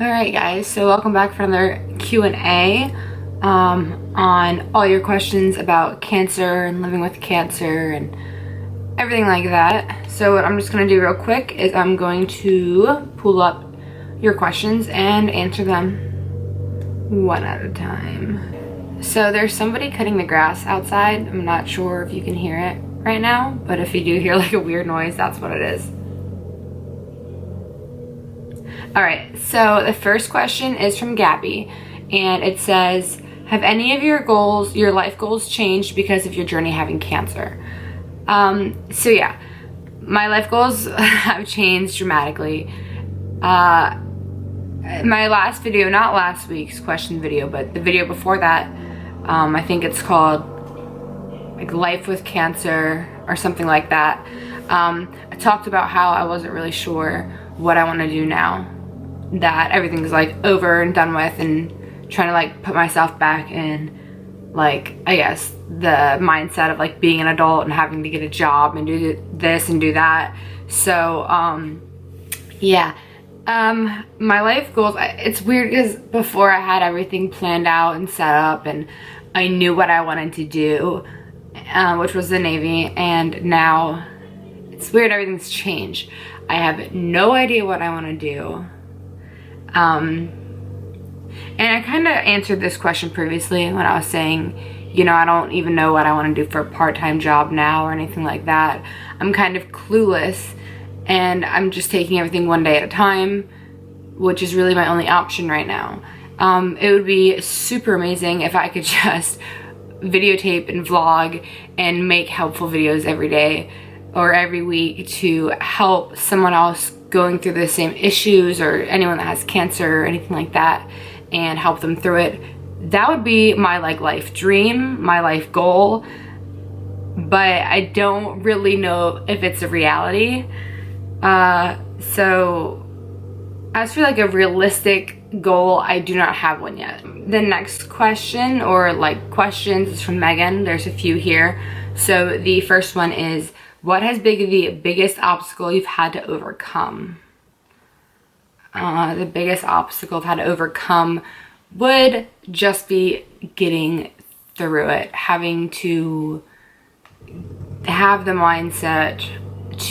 Alright guys, so welcome back for another Q&A on all your questions about cancer and living with cancer and everything like that. So what I'm just going to do real quick is I'm going to pull up your questions and answer them one at a time. So there's somebody cutting the grass outside. I'm not sure if you can hear it right now, but if you do hear like a weird noise, that's what it is. Alright, so the first question is from Gabby, and it says, have any of your life goals changed because of your journey having cancer? So yeah, my life goals have changed dramatically. My last video, not last week's question video, but the video before that, I think it's called like Life with Cancer or something like that. I talked about how I wasn't really sure what I want to do now that everything's like over and done with, and trying to like put myself back in like, I guess, the mindset of like being an adult and having to get a job and do this and do that. So yeah, my life goals, it's weird because before I had everything planned out and set up and I knew what I wanted to do, which was the Navy, and now it's weird, everything's changed. I have no idea what I want to do. And I kind of answered this question previously when I was saying, you know, I don't even know what I want to do for a part-time job now or anything like that. I'm kind of clueless, and I'm just taking everything one day at a time, which is really my only option right now. It would be super amazing if I could just videotape and vlog and make helpful videos every day or every week to help someone else going through the same issues, or anyone that has cancer or anything like that, and help them through it. That would be my like life dream, my life goal, but I don't really know if it's a reality. So as for like a realistic goal, I do not have one yet. The next question, or like questions, is from Megan. There's a few here. So the first one is, what has been the biggest obstacle you've had to overcome? The biggest obstacle I've had to overcome would just be getting through it. Having to have the mindset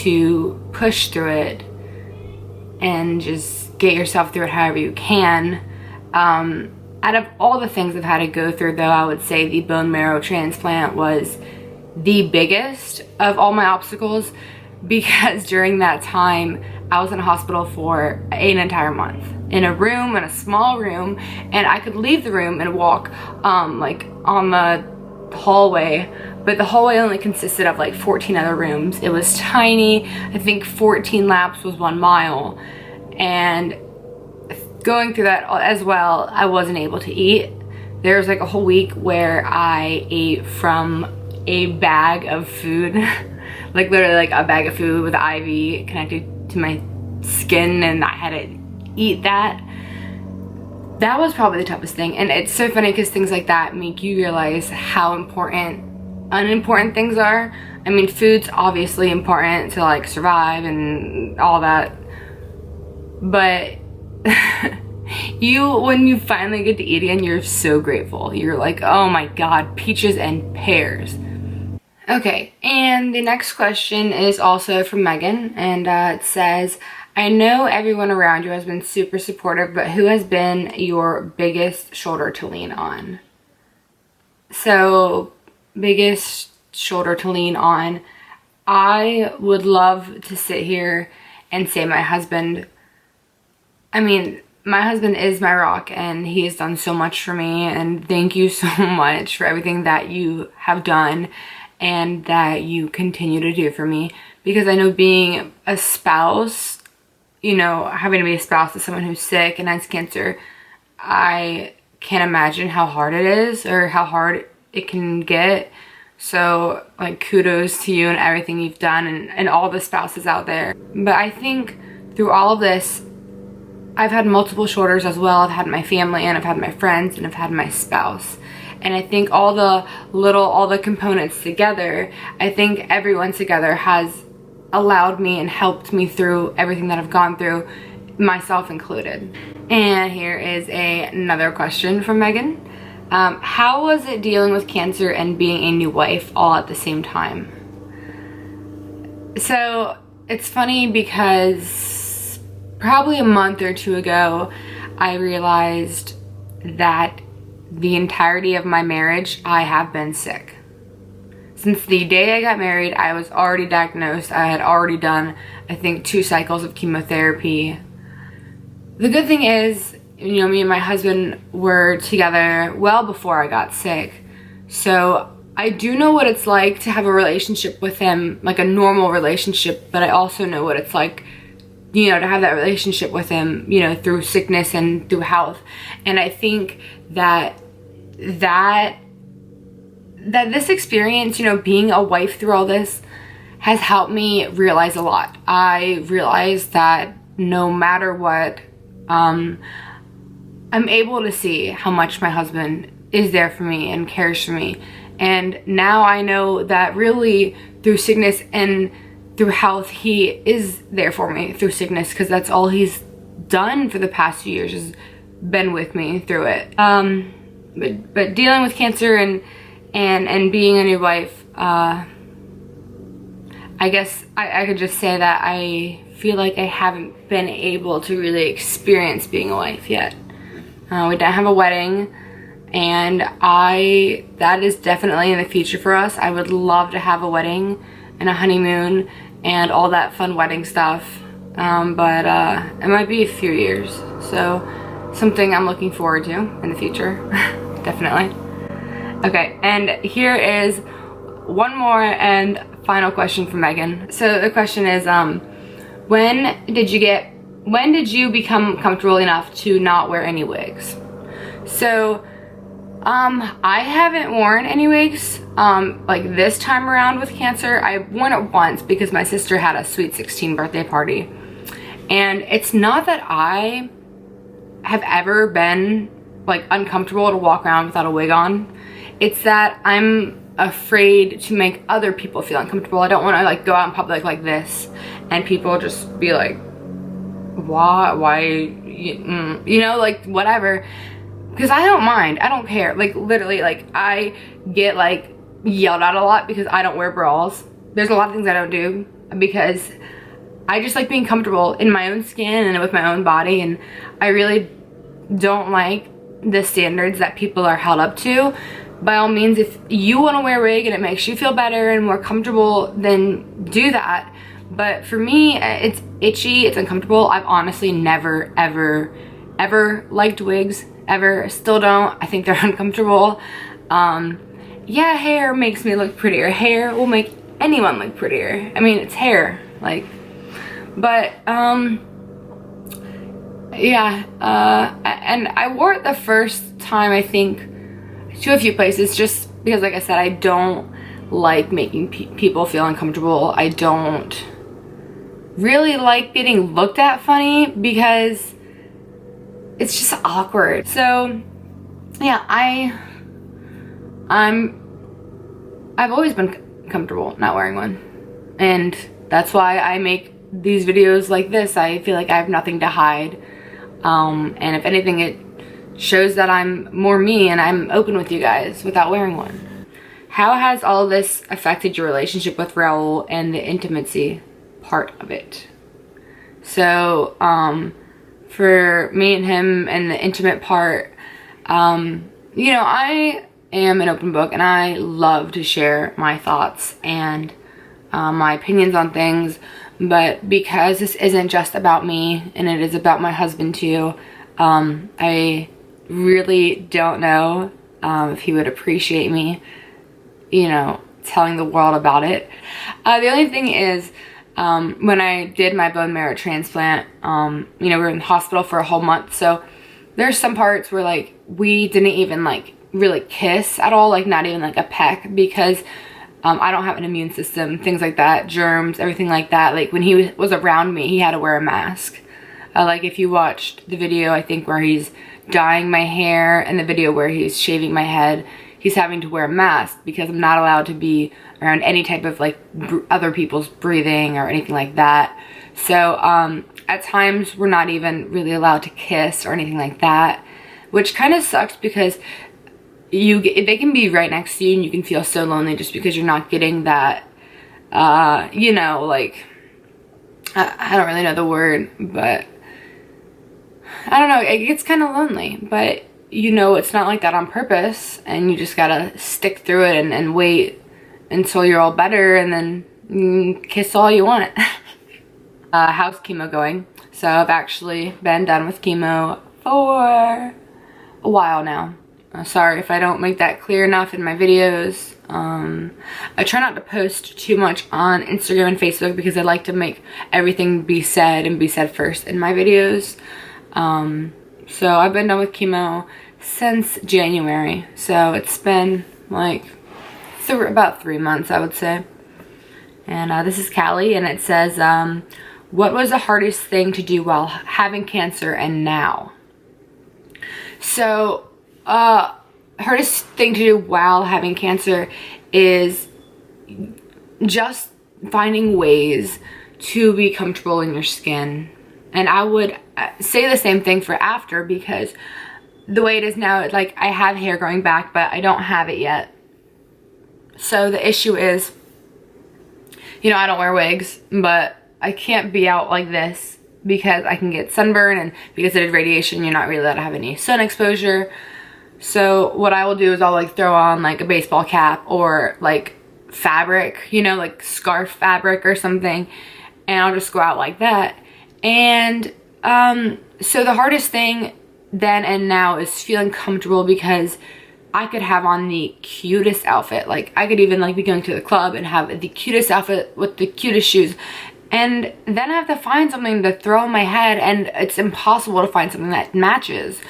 to push through it and just get yourself through it however you can. Out of all the things I've had to go through, though, I would say the bone marrow transplant was the biggest of all my obstacles, because during that time I was in a hospital for an entire month in a room, in a small room, and I could leave the room and walk like on the hallway, but the hallway only consisted of like 14 other rooms. It was tiny. I think 14 laps was 1 mile, and going through that as well, I wasn't able to eat. There was like a whole week where I ate from a bag of food, like literally like a bag of food with an IV connected to my skin, and I had to eat that. That was probably the toughest thing. And it's so funny because things like that make you realize how important unimportant things are. I mean, food's obviously important to like survive and all that, but when you finally get to eat again, you're so grateful. You're like, oh my god, peaches and pears. Okay, and the next question is also from Megan, and it says, I know everyone around you has been super supportive, but who has been your biggest shoulder to lean on? So, biggest shoulder to lean on, I would love to sit here and say my husband. I mean, my husband is my rock, and he has done so much for me, and thank you so much for everything that you have done and that you continue to do for me, because I know being a spouse, you know, having to be a spouse to someone who's sick and has cancer, I can't imagine how hard it is, or how hard it can get. So like, kudos to you and everything you've done, and all the spouses out there. But I think through all of this, I've had multiple shoulders as well. I've had my family, and I've had my friends, and I've had my spouse. And I think all the components together, I think everyone together has allowed me and helped me through everything that I've gone through myself included. And here is another question from Megan. How was it dealing with cancer and being a new wife all at the same time? So it's funny because probably a month or two ago, I realized that the entirety of my marriage, I have been sick. Since the day I got married, I was already diagnosed. I had already done, I think, 2 cycles of chemotherapy. The good thing is, you know, me and my husband were together well before I got sick. So I do know what it's like to have a relationship with him, like a normal relationship, but I also know what it's like, you know, to have that relationship with him, you know, through sickness and through health. And I think that this experience, you know, being a wife through all this has helped me realize a lot. I realized that no matter what, I'm able to see how much my husband is there for me and cares for me. And now I know that really through sickness and through health, he is there for me through sickness, because that's all he's done for the past few years, has been with me through it. But dealing with cancer and being a new wife, I guess I could just say that I feel like I haven't been able to really experience being a wife yet. We didn't have a wedding, and that is definitely in the future for us. I would love to have a wedding and a honeymoon and all that fun wedding stuff, but it might be a few years, so something I'm looking forward to in the future. Definitely. Okay, and here is one more and final question from Megan. So the question is, when did you become comfortable enough to not wear any wigs? So I haven't worn any wigs like this time around with cancer. I worn it once because my sister had a sweet 16 birthday party, and it's not that I have ever been like uncomfortable to walk around without a wig on. It's that I'm afraid to make other people feel uncomfortable. I don't want to like go out in public like this and people just be like, why you know, like whatever, because I don't mind, I don't care. Like literally, like I get like yelled at a lot because I don't wear bras. There's a lot of things I don't do because I just like being comfortable in my own skin and with my own body, and I really don't like the standards that people are held up to. By all means, if you want to wear a wig and it makes you feel better and more comfortable, then do that. But for me, it's itchy, it's uncomfortable. I've honestly never, ever liked wigs, ever. Still don't. I think they're uncomfortable. Yeah, hair makes me look prettier. Hair will make anyone look prettier. I mean, it's hair, like, but, yeah, and I wore it the first time, I think, to a few places, just because, like I said, I don't like making people feel uncomfortable. I don't really like getting looked at funny because it's just awkward. So yeah, I've always been comfortable not wearing one, and that's why I make these videos like this. I feel like I have nothing to hide, and if anything, it shows that I'm more me and I'm open with you guys without wearing one. How has all of this affected your relationship with Raul and the intimacy part of it? So for me and him and the intimate part, you know, I am an open book and I love to share my thoughts and my opinions on things, but because this isn't just about me and it is about my husband too, I really don't know if he would appreciate me, you know, telling the world about it. The only thing is, when I did my bone marrow transplant, you know, we were in the hospital for a whole month, so there's some parts where like we didn't even like really kiss at all, like not even like a peck, because I don't have an immune system, things like that, germs, everything like that. Like when he was around me, he had to wear a mask. Like if you watched the video, I think where he's dyeing my hair and the video where he's shaving my head, he's having to wear a mask because I'm not allowed to be around any type of like other people's breathing or anything like that. So At times, we're not even really allowed to kiss or anything like that, which kind of sucks because they can be right next to you and you can feel so lonely just because you're not getting that, you know, like, I don't really know the word, but I don't know, it gets kind of lonely, but you know it's not like that on purpose, and you just gotta stick through it and wait until you're all better, and then kiss all you want. How's chemo going? So I've actually been done with chemo for a while now. Sorry if I don't make that clear enough in my videos. I try not to post too much on Instagram and Facebook because I like to make everything be said and be said first in my videos. So I've been done with chemo since January, so it's been like about 3 months, I would say. And this is Callie, and it says, what was the hardest thing to do while having cancer and now? So hardest thing to do while having cancer is just finding ways to be comfortable in your skin. And I would say the same thing for after, because the way it is now, it's like I have hair growing back, but I don't have it yet. So the issue is, you know, I don't wear wigs, but I can't be out like this because I can get sunburn, and because it is radiation, you're not really allowed to have any sun exposure. So what I will do is I'll like throw on like a baseball cap or like fabric, you know, like scarf fabric or something, and I'll just go out like that. And so the hardest thing then and now is feeling comfortable, because I could have on the cutest outfit. Like I could even like be going to the club and have the cutest outfit with the cutest shoes, and then I have to find something to throw in my head, and it's impossible to find something that matches.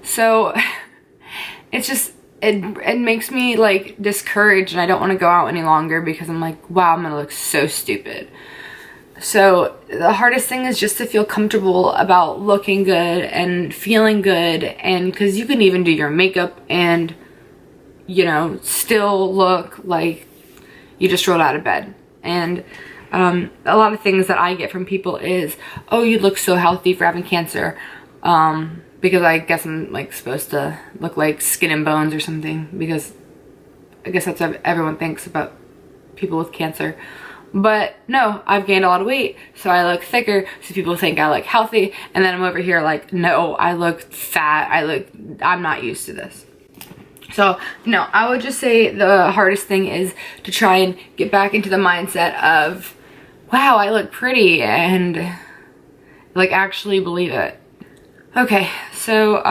So it's just, it makes me like discouraged, and I don't want to go out any longer because I'm like, wow, I'm gonna look so stupid. So the hardest thing is just to feel comfortable about looking good and feeling good, and because you can even do your makeup and, you know, still look like you just rolled out of bed. And a lot of things that I get from people is, oh, you look so healthy for having cancer, because I guess I'm like supposed to look like skin and bones or something, because I guess that's what everyone thinks about people with cancer. But no, I've gained a lot of weight, so I look thicker, so people think I look healthy, and then I'm over here like, no, I look fat, I'm not used to this. So no, I would just say the hardest thing is to try and get back into the mindset of, wow, I look pretty, and like actually believe it. Okay, so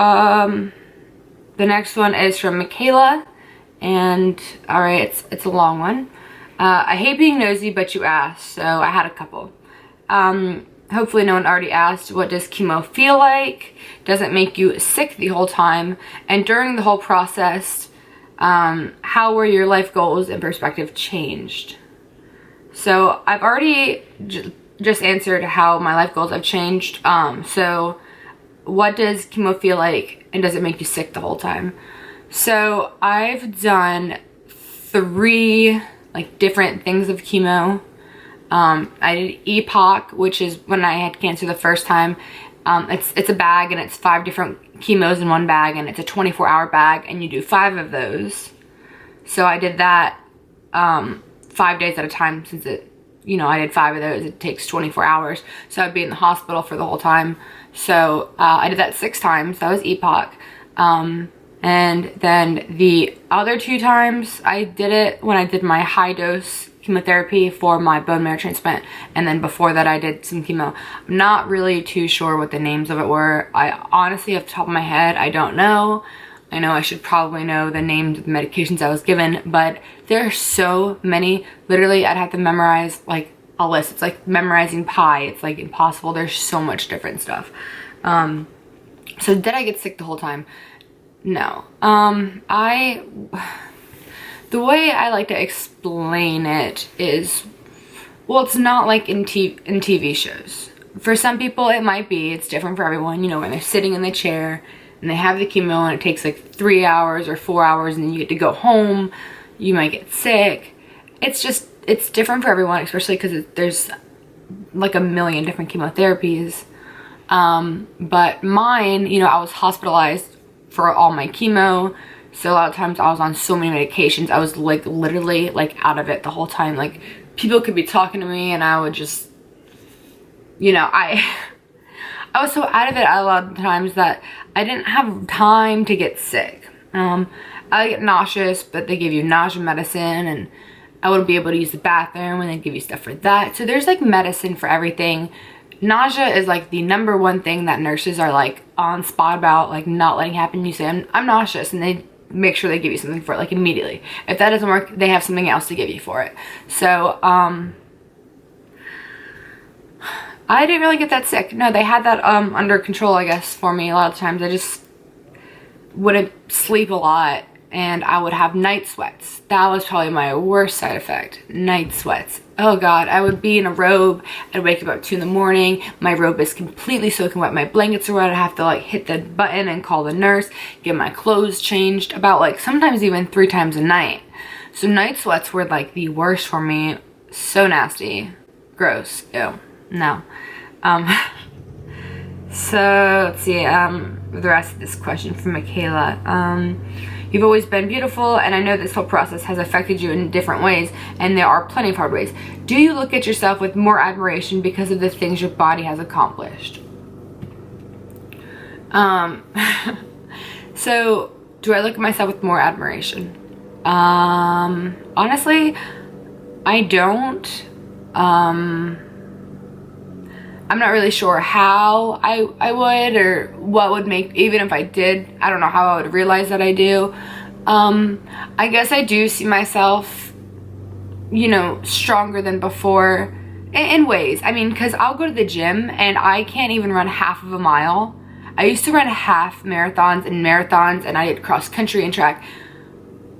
the next one is from Michaela, and all right, it's a long one. I hate being nosy, but you asked, so I had a couple. Hopefully no one already asked, what does chemo feel like? Does it make you sick the whole time? And during the whole process, how were your life goals and perspective changed? So I've already just answered how my life goals have changed. So what does chemo feel like, and does it make you sick the whole time? So I've done 3 like different things of chemo. I did EPOC, which is when I had cancer the first time. It's a bag, and it's 5 different chemos in one bag, and it's a 24-hour bag, and you do 5 of those. So I did that 5 days at a time, since it, you know, I did 5 of those. It takes 24 hours, so I'd be in the hospital for the whole time. So I did that 6 times. That was EPOC. And then the other 2 times I did it when I did my high dose chemotherapy for my bone marrow transplant, and then before that I did some chemo. I'm not really too sure what the names of it were. I honestly, off the top of my head, I don't know. I know I should probably know the names of the medications I was given, but there are so many. Literally, I'd have to memorize like a list. It's like memorizing pi. It's like impossible. There's so much different stuff. So did I get sick the whole time? No. The way I like to explain it is, well, it's not like in TV shows. For some people it might be, it's different for everyone, you know, when they're sitting in the chair and they have the chemo and it takes like 3 hours or 4 hours and then you get to go home, you might get sick. It's different for everyone, especially because there's like a million different chemotherapies. But mine, you know, I was hospitalized for all my chemo. So a lot of times I was on so many medications. I was like literally like out of it the whole time. Like people could be talking to me and I would just, you know, I was so out of it a lot of times that I didn't have time to get sick. I get nauseous, but they give you nausea medicine, and I wouldn't be able to use the bathroom, and they give you stuff for that. So there's like medicine for everything. Nausea is like the #1 thing that nurses are like on spot about, like not letting happen. You say, I'm nauseous, and they make sure they give you something for it like immediately. If that doesn't work, they have something else to give you for it. So I didn't really get that sick. No, they had that under control, I guess, for me. A lot of times I just wouldn't sleep a lot, and I would have night sweats. That was probably my worst side effect. Night sweats. Oh God, I would be in a robe. I'd wake up at 2 in the morning. My robe is completely soaking wet. My blankets are wet. I'd have to like hit the button and call the nurse, get my clothes changed about like sometimes even 3 times a night. So night sweats were like the worst for me. So nasty. Gross. Ew. No. So let's see, the rest of this question from Michaela. You've always been beautiful, and I know this whole process has affected you in different ways, and there are plenty of hard ways. Do you look at yourself with more admiration because of the things your body has accomplished? So do I look at myself with more admiration? Honestly, I don't. I'm not really sure how I would, or what would make, even if I did, I don't know how I would realize that I do. I guess I do see myself, you know, stronger than before in ways. I mean, because I'll go to the gym and I can't even run half of a mile. I used to run half marathons, and I did cross country and track,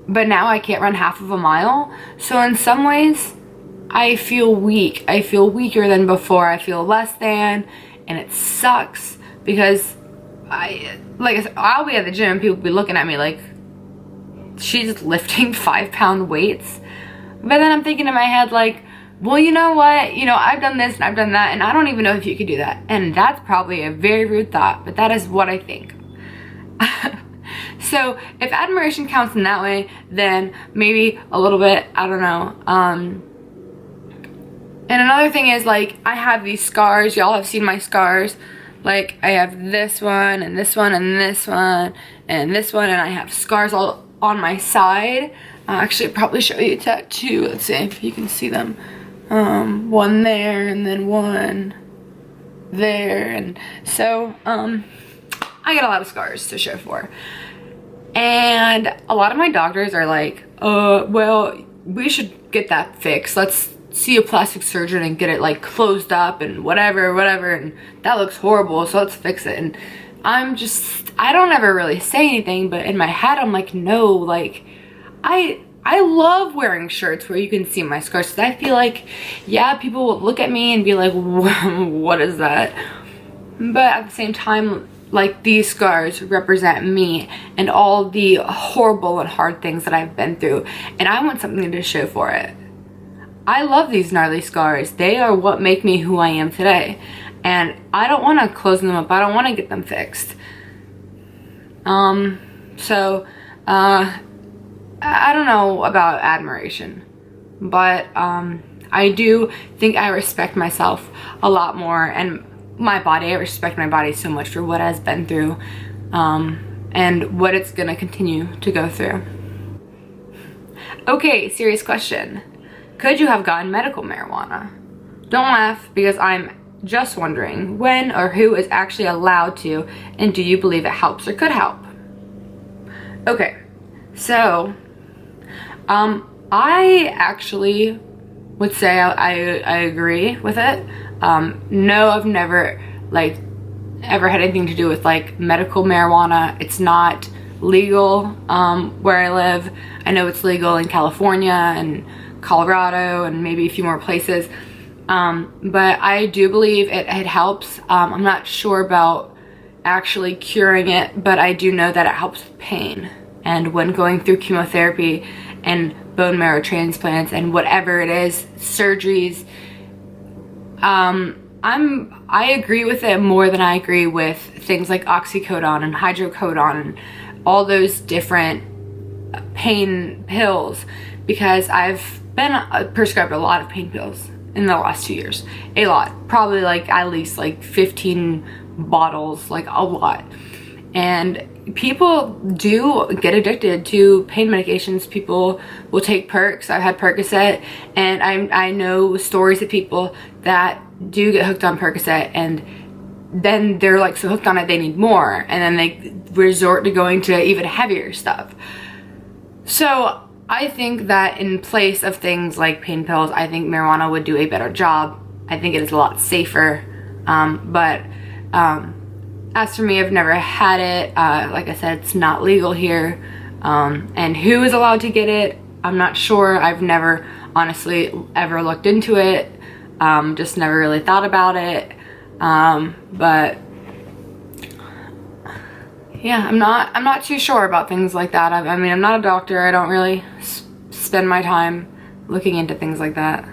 but now I can't run half of a mile. So in some ways, I feel weak. I feel weaker than before. I feel less than, and it sucks because like I said, I'll be at the gym and people will be looking at me like she's lifting 5-pound weights. But then I'm thinking in my head like, well, you know what? You know, I've done this and I've done that, and I don't even know if you could do that. And that's probably a very rude thought, but that is what I think. So if admiration counts in that way, then maybe a little bit, I don't know. And another thing is, like, I have these scars. Y'all have seen my scars. Like, I have this one and this one and this one and this one, and I have scars all on my side. Actually, I'll probably show you a tattoo. Let's see if you can see them. One there and then one there. And so, I got a lot of scars to show for. And a lot of my doctors are like, well, we should get that fixed. Let's see a plastic surgeon and get it like closed up and whatever, and that looks horrible, so let's fix it. And I don't ever really say anything, but in my head I'm like, no, like I love wearing shirts where you can see my scars, because I feel like, yeah, people will look at me and be like, what is that? But at the same time, like, these scars represent me and all the horrible and hard things that I've been through, and I want something to show for it. I love these gnarly scars. They are what make me who I am today. And I don't want to close them up. I don't want to get them fixed. So, I don't know about admiration. But, I do think I respect myself a lot more. And my body, I respect my body so much for what it has been through. And what it's going to continue to go through. Okay, serious question. Could you have gotten medical marijuana? Don't laugh, because I'm just wondering when or who is actually allowed to, and do you believe it helps or could help? Okay, so I actually would say I agree with it. No, I've never ever had anything to do with like medical marijuana. It's not legal where I live. I know it's legal in California and Colorado and maybe a few more places, but I do believe it helps. I'm not sure about actually curing it, but I do know that it helps with pain, and when going through chemotherapy and bone marrow transplants and whatever it is, surgeries, I agree with it more than I agree with things like oxycodone and hydrocodone and all those different pain pills, because I've been prescribed a lot of pain pills in the last 2 years. A lot. Probably like at least like 15 bottles, like a lot. And people do get addicted to pain medications. People will take perks. I've had Percocet, and I know stories of people that do get hooked on Percocet, and then they're like so hooked on it they need more, and then they resort to going to even heavier stuff. So I think that in place of things like pain pills, I think marijuana would do a better job. I think it is a lot safer. As for me, I've never had it. Like I said, it's not legal here. And who is allowed to get it, I'm not sure. I've never honestly ever looked into it. Just never really thought about it. But yeah, I'm not too sure about things like that. I mean, I'm not a doctor. I don't really spend my time looking into things like that.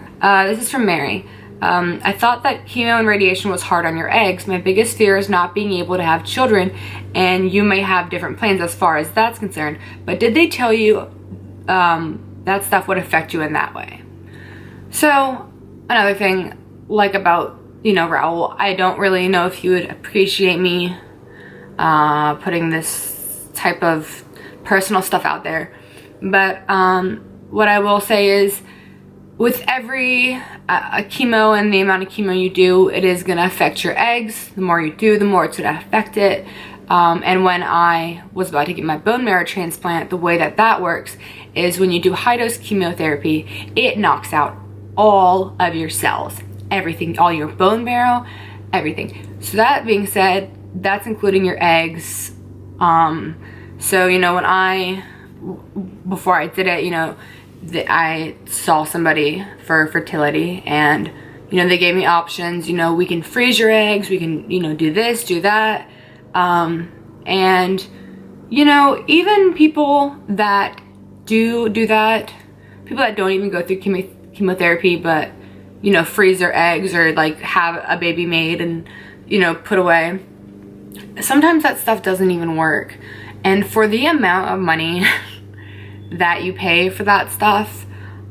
This is from Mary. I thought that chemo and radiation was hard on your eggs. My biggest fear is not being able to have children, and you may have different plans as far as that's concerned. But did they tell you that stuff would affect you in that way? So another thing, like about, you know, Raul, I don't really know if he would appreciate me putting this type of personal stuff out there. But what I will say is, with every chemo and the amount of chemo you do, it is gonna affect your eggs. The more you do, the more it's gonna affect it. And when I was about to get my bone marrow transplant, the way that that works is when you do high-dose chemotherapy, it knocks out all of your cells, everything, all your bone marrow, everything. So that being said, that's including your eggs. So, you know, before I did it, you know, I saw somebody for fertility, and, you know, they gave me options. You know, we can freeze your eggs, we can, you know, do this, do that. And, you know, even people that do that, people that don't even go through chemotherapy, but, you know, freeze their eggs or like have a baby made and, you know, put away, sometimes that stuff doesn't even work. And for the amount of money that you pay for that stuff,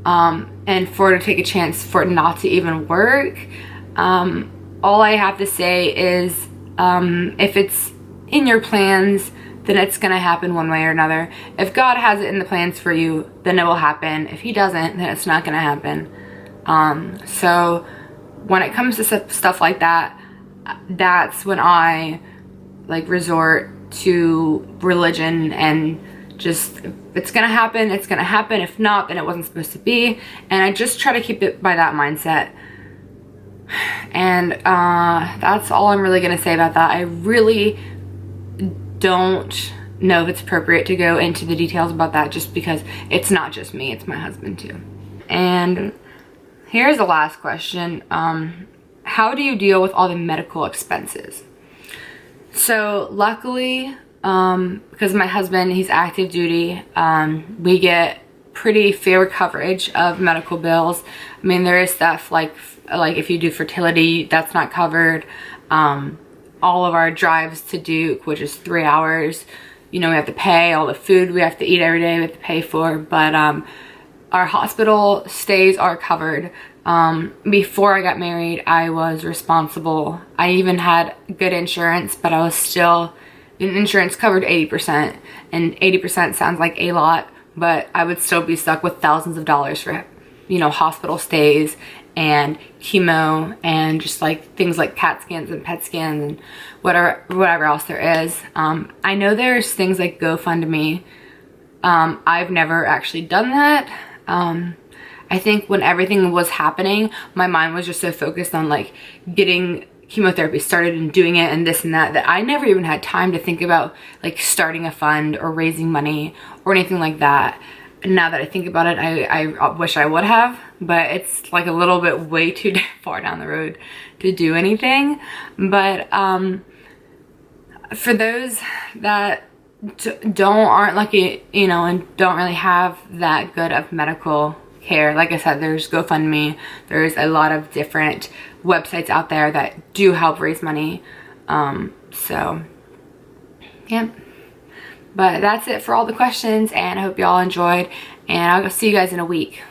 and for it to take a chance for it not to even work, all I have to say is, if it's in your plans, then it's gonna happen one way or another. If God has it in the plans for you, then it will happen. If he doesn't, then it's not gonna happen. So when it comes to stuff like that, that's when I like resort to religion, and just, if it's gonna happen, it's gonna happen. If not, then it wasn't supposed to be. And I just try to keep it by that mindset. And that's all I'm really gonna say about that. I really don't know if it's appropriate to go into the details about that, just because it's not just me, it's my husband too. And here's the last question. How do you deal with all the medical expenses? So luckily, because my husband, he's active duty, we get pretty fair coverage of medical bills. I mean, there is stuff like if you do fertility, that's not covered. All of our drives to Duke, which is 3 hours, you know, we have to pay. All the food we have to eat every day, we have to pay for. But our hospital stays are covered. Before I got married, I was responsible. I even had good insurance, but I was still, insurance covered 80%, and 80% sounds like a lot, but I would still be stuck with thousands of dollars for, you know, hospital stays and chemo and just like things like CAT scans and PET scans and whatever else there is. I know there's things like GoFundMe. I've never actually done that. I think when everything was happening, my mind was just so focused on like getting chemotherapy started and doing it and this and that, that I never even had time to think about like starting a fund or raising money or anything like that. Now that I think about it, I wish I would have, but it's like a little bit way too far down the road to do anything. But for those that aren't lucky, you know, and don't really have that good of medical care. Like I said, there's GoFundMe. There's a lot of different websites out there that do help raise money. So, yeah. But that's it for all the questions, and I hope y'all enjoyed, and I'll see you guys in a week.